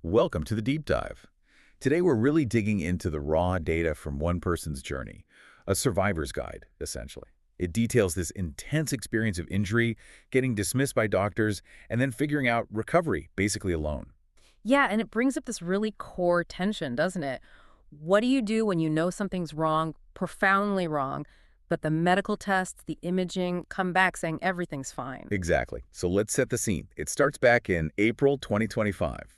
Welcome to the deep dive. Today we're really digging into the raw data from one person's journey, a survivor's guide, essentially. It details this intense experience of injury, getting dismissed by doctors, and then figuring out recovery, basically alone. Yeah, and it brings up this really core tension, doesn't it? What do you do when you know something's wrong, profoundly wrong, but the medical tests, the imaging come back saying everything's fine? Exactly. So let's set the scene. It starts back in April 2025.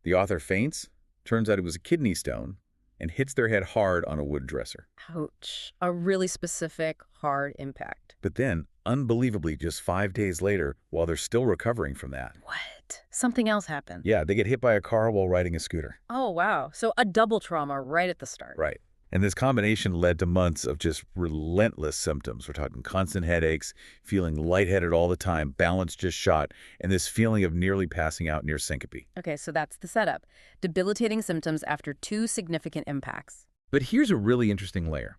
The author faints, turns out it was a kidney stone, and hits their head hard on a wood dresser. Ouch. A really specific, hard impact. But then, unbelievably, just 5 days later, while they're still recovering from that, What? Something else happened. yeah, they get hit by a car while riding a scooter. Oh, wow. So a double trauma right at the start. Right. And this combination led to months of just relentless symptoms. We're talking constant headaches, feeling lightheaded all the time, balance just shot, and this feeling of nearly passing out near syncope. Okay, so that's the setup. Debilitating symptoms after two significant impacts. But here's a really interesting layer.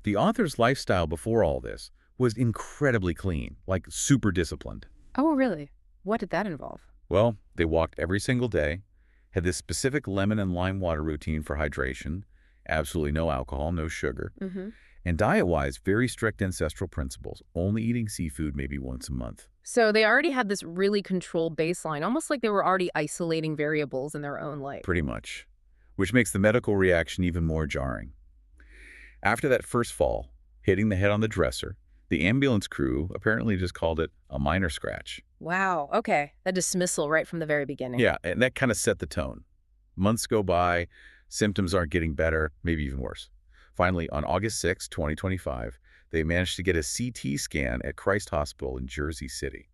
The author's lifestyle before all this was incredibly clean, like super disciplined. Oh, really? What did that involve? Well, they walked every single day, had this specific lemon and lime water routine for hydration, absolutely no alcohol, no sugar, Mm-hmm. and diet-wise, very strict ancestral principles, only eating seafood maybe once a month. So they already had this really controlled baseline, almost like they were already isolating variables in their own life. Pretty much, which makes the medical reaction even more jarring. After that first fall, hitting the head on the dresser, the ambulance crew apparently just called it a minor scratch. Wow, okay. A dismissal right from the very beginning. Yeah, and that kind of set the tone. Months go by, symptoms aren't getting better, maybe even worse. Finally, on August 6, 2025, they managed to get a CT scan at Christ Hospital in Jersey City.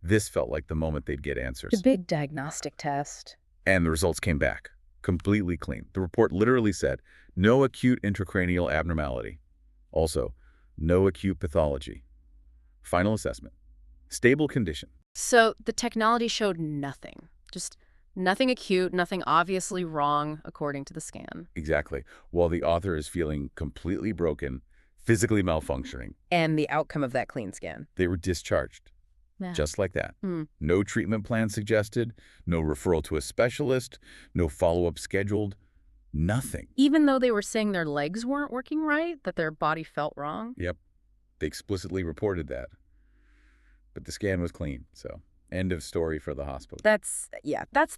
This felt like the moment they'd get answers. The big diagnostic test. And the results came back, completely clean. The report literally said, no acute intracranial abnormality. Also, no acute pathology. Final assessment, stable condition. So the technology showed nothing. Just nothing acute, nothing obviously wrong, according to the scan. Exactly. While the author is feeling completely broken, physically malfunctioning, And the outcome of that clean scan. they were discharged. Yeah. Just like that. Hmm. No treatment plan suggested, no referral to a specialist, no follow-up scheduled, nothing. Even though they were saying their legs weren't working right, that their body felt wrong. Yep, they explicitly reported that. But the scan was clean, so end of story for the hospital. That's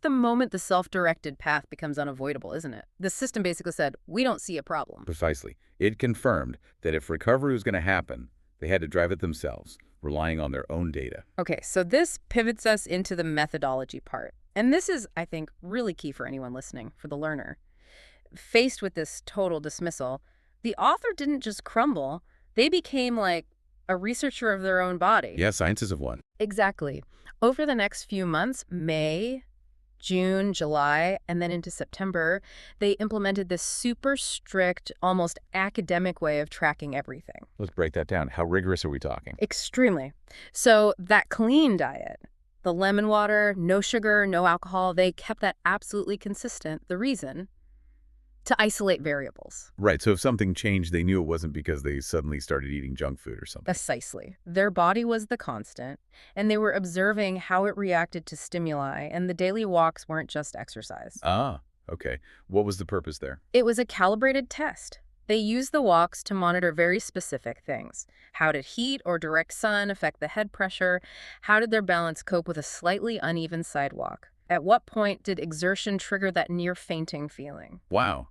the moment the self-directed path becomes unavoidable, isn't it? The system basically said, we don't see a problem. Precisely. It confirmed that if recovery was going to happen, they had to drive it themselves, relying on their own data. Okay, so this pivots us into the methodology part. And this is, I think, really key for anyone listening, for the learner. Faced with this total dismissal, the author didn't just crumble. They became like a researcher of their own body. Yeah, scientists have won. Exactly. Over the next few months, May, June, July, and then into September, they implemented this super strict, almost academic way of tracking everything. Let's break that down. How rigorous are we talking? Extremely. So that clean diet, the lemon water, no sugar, no alcohol, they kept that absolutely consistent. The reason? To isolate variables. Right, so if something changed, they knew it wasn't because they suddenly started eating junk food or something. Precisely. Their body was the constant, and they were observing how it reacted to stimuli, and the daily walks weren't just exercise. Ah, okay. What was the purpose there? It was a calibrated test. They used the walks to monitor very specific things. How did heat or direct sun affect the head pressure? How did their balance cope with a slightly uneven sidewalk? At what point did exertion trigger that near-fainting feeling? Wow.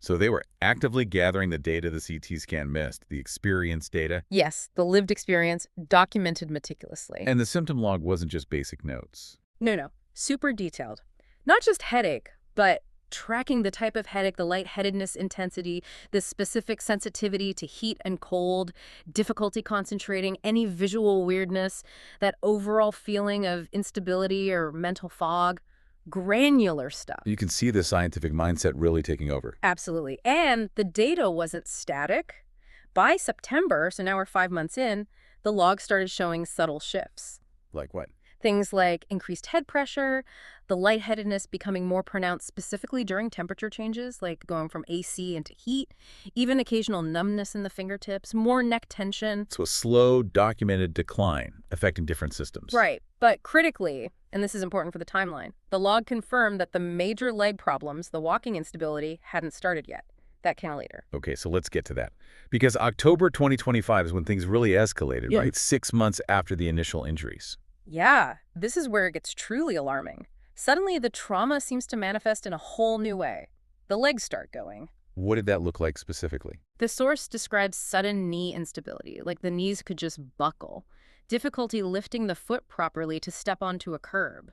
So they were actively gathering the data the CT scan missed, the experience data, Yes, the lived experience, documented meticulously. and the symptom log wasn't just basic notes. No. Super detailed. Not just headache, but tracking the type of headache, the lightheadedness intensity, the specific sensitivity to heat and cold, difficulty concentrating, any visual weirdness, that overall feeling of instability or mental fog. Granular stuff. You can see the scientific mindset really taking over. Absolutely. And the data wasn't static. By September, so now we're 5 months in, the log started showing subtle shifts. Like what? Things like increased head pressure, the lightheadedness becoming more pronounced specifically during temperature changes, like going from AC into heat, even occasional numbness in the fingertips, more neck tension. So a slow, documented decline affecting different systems. Right. But critically, and this is important for the timeline, the log confirmed that the major leg problems, the walking instability, hadn't started yet. That came later. Okay, so let's get to that. Because October 2025 is when things really escalated, Yeah. right? 6 months after the initial injuries. Yeah, this is where it gets truly alarming. Suddenly, the trauma seems to manifest in a whole new way. The legs start going. What did that look like specifically? The source describes sudden knee instability, like the knees could just buckle, difficulty lifting the foot properly to step onto a curb,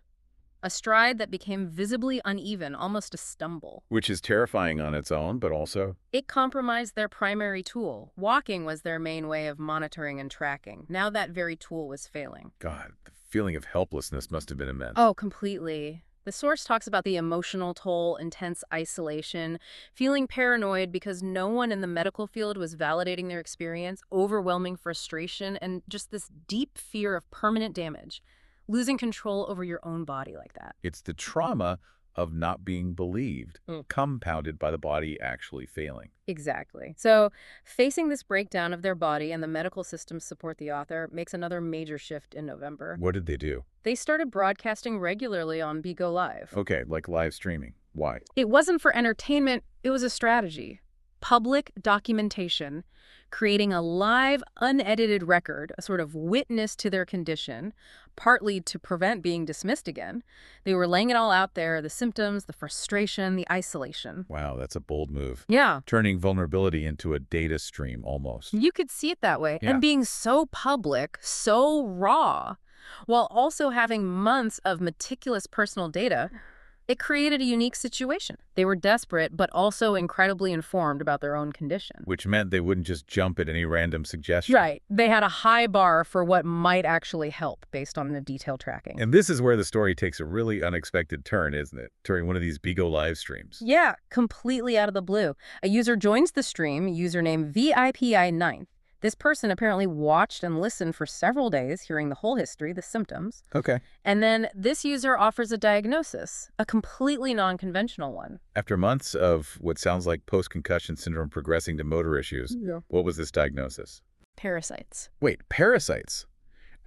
a stride that became visibly uneven, almost a stumble. Which is terrifying on its own, but also... It compromised their primary tool. Walking was their main way of monitoring and tracking. Now that very tool was failing. God, the feeling of helplessness must have been immense. Oh, completely. The source talks about the emotional toll, intense isolation, feeling paranoid because no one in the medical field was validating their experience, overwhelming frustration, and just this deep fear of permanent damage, losing control over your own body like that. It's the trauma of not being believed, Mm. compounded by the body actually failing. Exactly. So facing this breakdown of their body and the medical systems support the author makes another major shift in November. What did they do? They started broadcasting regularly on BeGo Live. Okay, like live streaming. Why? It wasn't for entertainment, it was a strategy. Public documentation, creating a live, unedited record, a sort of witness to their condition, partly to prevent being dismissed again. They were laying it all out there, the symptoms, the frustration, the isolation. Wow, that's a bold move. Yeah, Turning vulnerability into a data stream, almost. you could see it that way. Yeah. And being so public, so raw, while also having months of meticulous personal data, it created a unique situation. They were desperate, but also incredibly informed about their own condition. Which meant they wouldn't just jump at any random suggestion. Right. They had a high bar for what might actually help based on the detailed tracking. And this is where the story takes a really unexpected turn, isn't it? During one of these BeGo live streams. Yeah, completely out of the blue. A user joins the stream, username VIPI9. This person apparently watched and listened for several days, hearing the whole history, the symptoms. Okay. And then this user offers a diagnosis, a completely non-conventional one. After months of what sounds like post-concussion syndrome progressing to motor issues, what was this diagnosis? Parasites. Wait, parasites.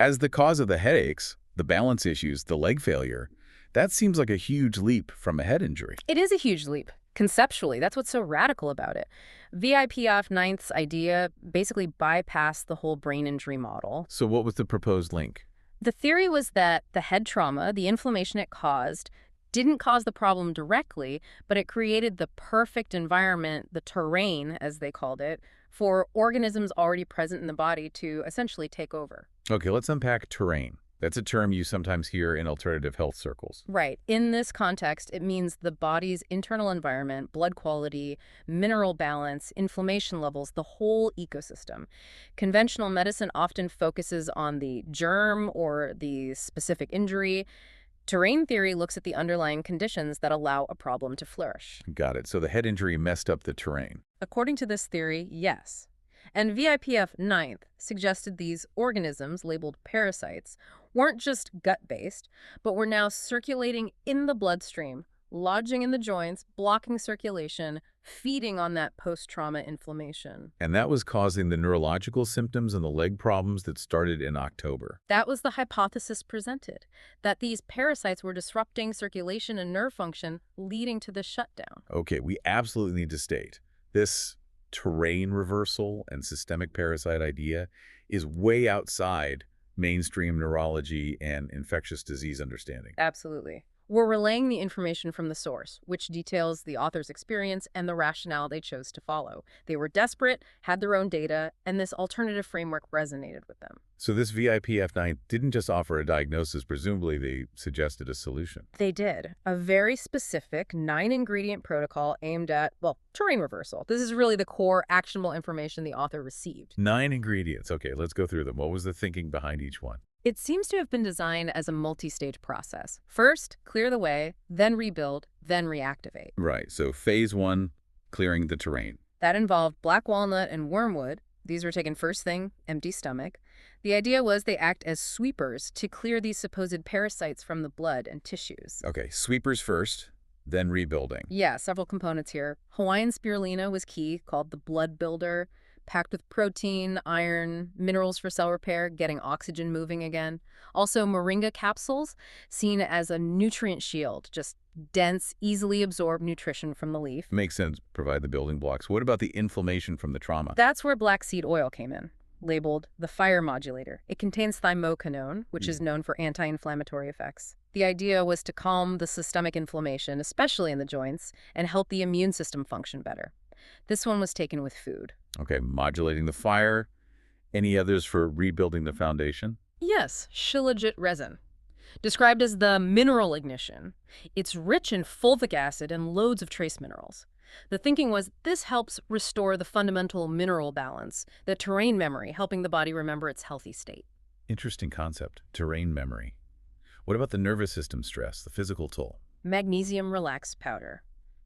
As the cause of the headaches, the balance issues, the leg failure, that seems like a huge leap from a head injury. It is a huge leap. Conceptually, that's what's so radical about it. VIPF9's idea basically bypassed the whole brain injury model. So what was the proposed link? The theory was that the head trauma, the inflammation it caused, didn't cause the problem directly, but it created the perfect environment, the terrain, as they called it, for organisms already present in the body to essentially take over. Okay, let's unpack terrain. That's a term you sometimes hear in alternative health circles. Right. In this context, it means the body's internal environment, blood quality, mineral balance, inflammation levels, the whole ecosystem. Conventional medicine often focuses on the germ or the specific injury. Terrain theory looks at the underlying conditions that allow a problem to flourish. Got it. So the head injury messed up the terrain. According to this theory, yes. And VIPF 9th suggested these organisms, labeled parasites, weren't just gut-based, but were now circulating in the bloodstream, lodging in the joints, blocking circulation, feeding on that post-trauma inflammation. And that was causing the neurological symptoms and the leg problems that started in October. That was the hypothesis presented, that these parasites were disrupting circulation and nerve function, leading to the shutdown. Okay, we absolutely need to state this terrain reversal and systemic parasite idea is way outside mainstream neurology and infectious disease understanding. Absolutely. We're relaying the information from the source, which details the author's experience and the rationale they chose to follow. They were desperate, had their own data, and this alternative framework resonated with them. So this VIPF9 didn't just offer a diagnosis, presumably they suggested a solution. They did. A very specific 9-ingredient protocol aimed at, well, terrain reversal. This is really the core actionable information the author received. 9 ingredients. Okay, let's go through them. What was the thinking behind each one? It seems to have been designed as a multi-stage process. First, clear the way, then rebuild, then reactivate. Right, so phase 1, clearing the terrain. That involved black walnut and wormwood, These were taken first thing, empty stomach. The idea was they act as sweepers to clear these supposed parasites from the blood and tissues. Okay, sweepers first, then rebuilding. Yeah, several components here. Hawaiian spirulina was key, called the blood builder, packed with protein, iron, minerals for cell repair, getting oxygen moving again. Also, moringa capsules, seen as a nutrient shield, just dense, easily absorbed nutrition from the leaf. Makes sense, provide the building blocks. What about the inflammation from the trauma? That's where black seed oil came in, labeled the fire modulator. It contains thymoquinone, which is known for anti-inflammatory effects. The idea was to calm the systemic inflammation, especially in the joints, and help the immune system function better. This one was taken with food. Okay, modulating the fire. Any others for rebuilding the foundation? Yes, shilajit resin. Described as the mineral ignition, it's rich in fulvic acid and loads of trace minerals. The thinking was this helps restore the fundamental mineral balance, the terrain memory, helping the body remember its healthy state. Interesting concept, terrain memory. What about the nervous system stress, the physical toll? Magnesium relax powder.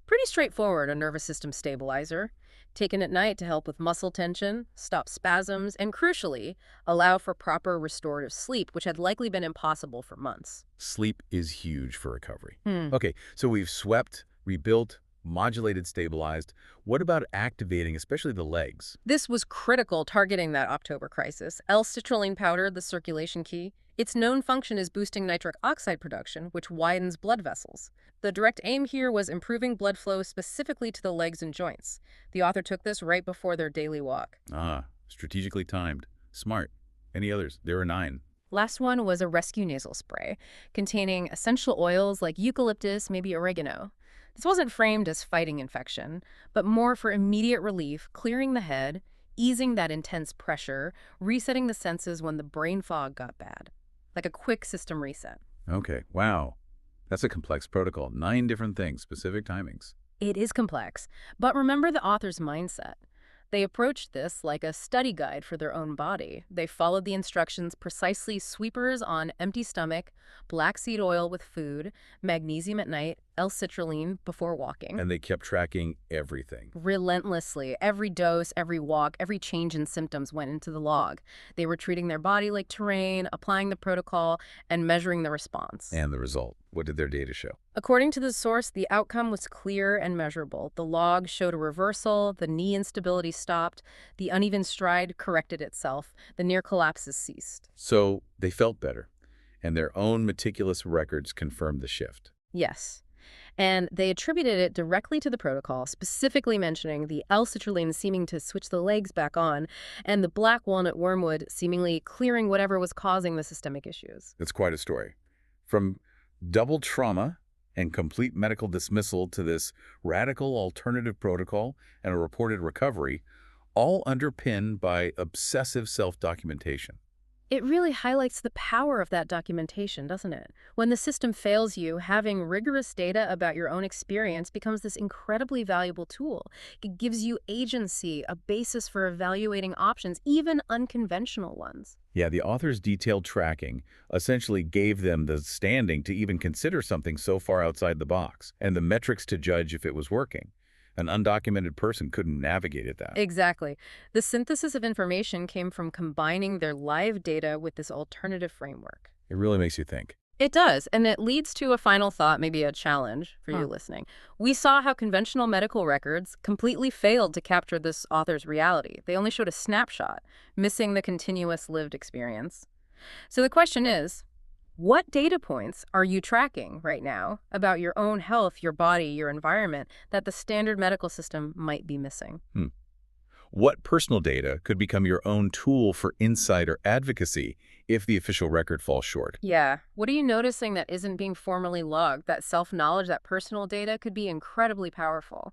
Pretty straightforward, a nervous system stabilizer. Taken at night to help with muscle tension, stop spasms, and crucially, allow for proper restorative sleep, which had likely been impossible for months. Sleep is huge for recovery. Hmm. Okay, so we've swept, rebuilt, modulated, stabilized. What about activating, especially the legs? This was critical targeting that October crisis. L-citrulline powder, the circulation key. Its known function is boosting nitric oxide production, which widens blood vessels. The direct aim here was improving blood flow specifically to the legs and joints. The author took this right before their daily walk. Ah, strategically timed. Smart. Any others? There are 9. Last one was a rescue nasal spray, containing essential oils like eucalyptus, maybe oregano. This wasn't framed as fighting infection, but more for immediate relief, clearing the head, easing that intense pressure, resetting the senses when the brain fog got bad. Like a quick system reset. Okay, wow. That's a complex protocol. 9 different things, specific timings. It is complex, but remember the author's mindset. They approached this like a study guide for their own body. They followed the instructions precisely: sweepers on empty stomach, black seed oil with food, magnesium at night, L-citrulline before walking. And they kept tracking everything. Relentlessly. Every dose, every walk, every change in symptoms went into the log. They were treating their body like terrain, applying the protocol, and measuring the response. And the result. What did their data show? According to the source, the outcome was clear and measurable. The log showed a reversal, the knee instability stopped, the uneven stride corrected itself, the near collapses ceased. So they felt better, and their own meticulous records confirmed the shift. Yes. And they attributed it directly to the protocol, specifically mentioning the L-citrulline seeming to switch the legs back on, and the black walnut wormwood seemingly clearing whatever was causing the systemic issues. That's quite a story. From double trauma and complete medical dismissal to this radical alternative protocol and a reported recovery, all underpinned by obsessive self-documentation. It really highlights the power of that documentation, doesn't it? When the system fails you, having rigorous data about your own experience becomes this incredibly valuable tool. It gives you agency, a basis for evaluating options, even unconventional ones. Yeah, the author's detailed tracking essentially gave them the standing to even consider something so far outside the box, and the metrics to judge if it was working. An undocumented person couldn't navigate at that. Exactly. The synthesis of information came from combining their live data with this alternative framework. It really makes you think. It does, and it leads to a final thought, maybe a challenge for you listening. We saw how conventional medical records completely failed to capture this author's reality. They only showed a snapshot, missing the continuous lived experience. So the question is, what data points are you tracking right now about your own health, your body, your environment that the standard medical system might be missing? What personal data could become your own tool for insight or advocacy if the official record falls short? Yeah. What are you noticing that isn't being formally logged? That self-knowledge, that personal data could be incredibly powerful.